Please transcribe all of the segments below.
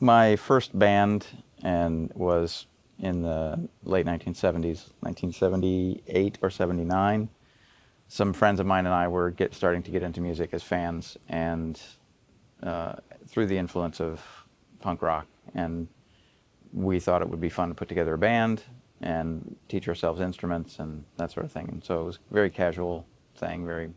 My first band was in the late 1970s, 1978 or 79. Some friends of mine and I were starting to get into music as fans, and through the influence of punk rock, and we thought it would be fun to put together a band and teach ourselves instruments and that sort of thing. And so it was a very casual thing, very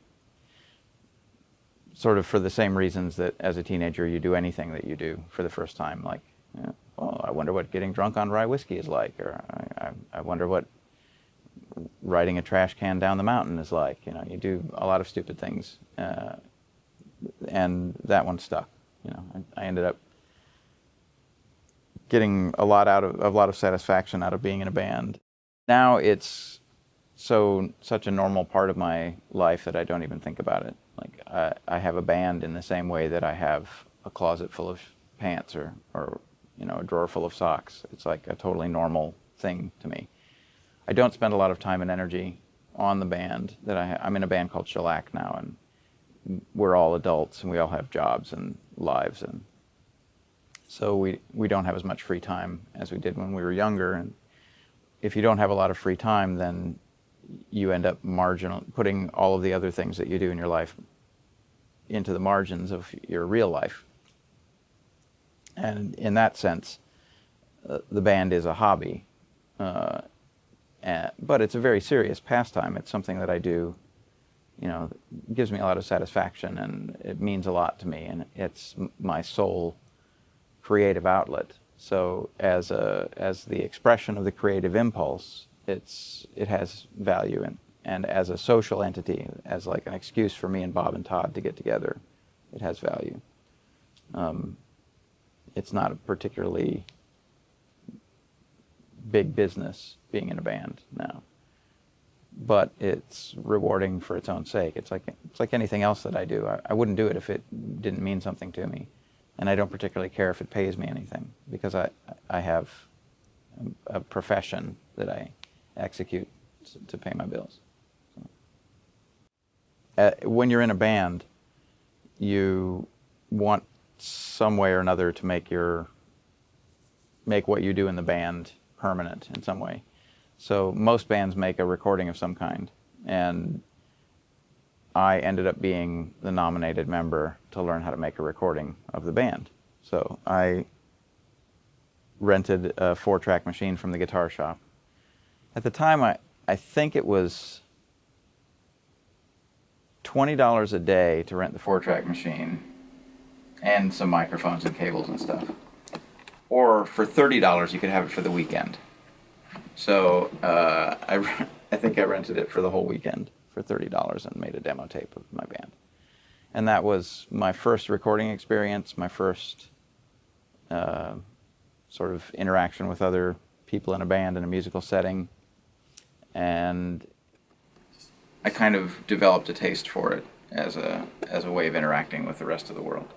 sort of for the same reasons that as a teenager you do anything that you do for the first time, like, you know, well, I wonder what getting drunk on rye whiskey is like, or I wonder what riding a trash can down the mountain is like. You know, you do a lot of stupid things, and that one stuck. You know, I ended up getting a lot of satisfaction out of being in a band. Now it's such a normal part of my life that I don't even think about it. Like I have a band in the same way that I have a closet full of pants or you know, a drawer full of socks. It's like a totally normal thing to me. I don't spend a lot of time and energy on the band that I'm in a band called Shellac now, and we're all adults and we all have jobs and lives, and so we don't have as much free time as we did when we were younger. And if you don't have a lot of free time, then you end up putting all of the other things that you do in your life into the margins of your real life. And in that sense, the band is a hobby, but it's a very serious pastime. It's something that I do, you know, it gives me a lot of satisfaction, and it means a lot to me, and it's my sole creative outlet. So as the expression of the creative impulse, it has value, and as a social entity, as like an excuse for me and Bob and Todd to get together, it has value. It's not a particularly big business being in a band now, but it's rewarding for its own sake. It's like anything else that I do. I wouldn't do it if it didn't mean something to me, and I don't particularly care if it pays me anything, because I have a profession that I execute to pay my bills. When you're in a band, you want some way or another to make what you do in the band permanent in some way. So most bands make a recording of some kind, and I ended up being the nominated member to learn how to make a recording of the band. So I rented a 4-track machine from the guitar shop. At the time, I think it was $20 a day to rent the 4-track machine and some microphones and cables and stuff. Or for $30, you could have it for the weekend. So I think I rented it for the whole weekend for $30 and made a demo tape of my band. And that was my first recording experience, my first sort of interaction with other people in a band in a musical setting. And I kind of developed a taste for it as a way of interacting with the rest of the world.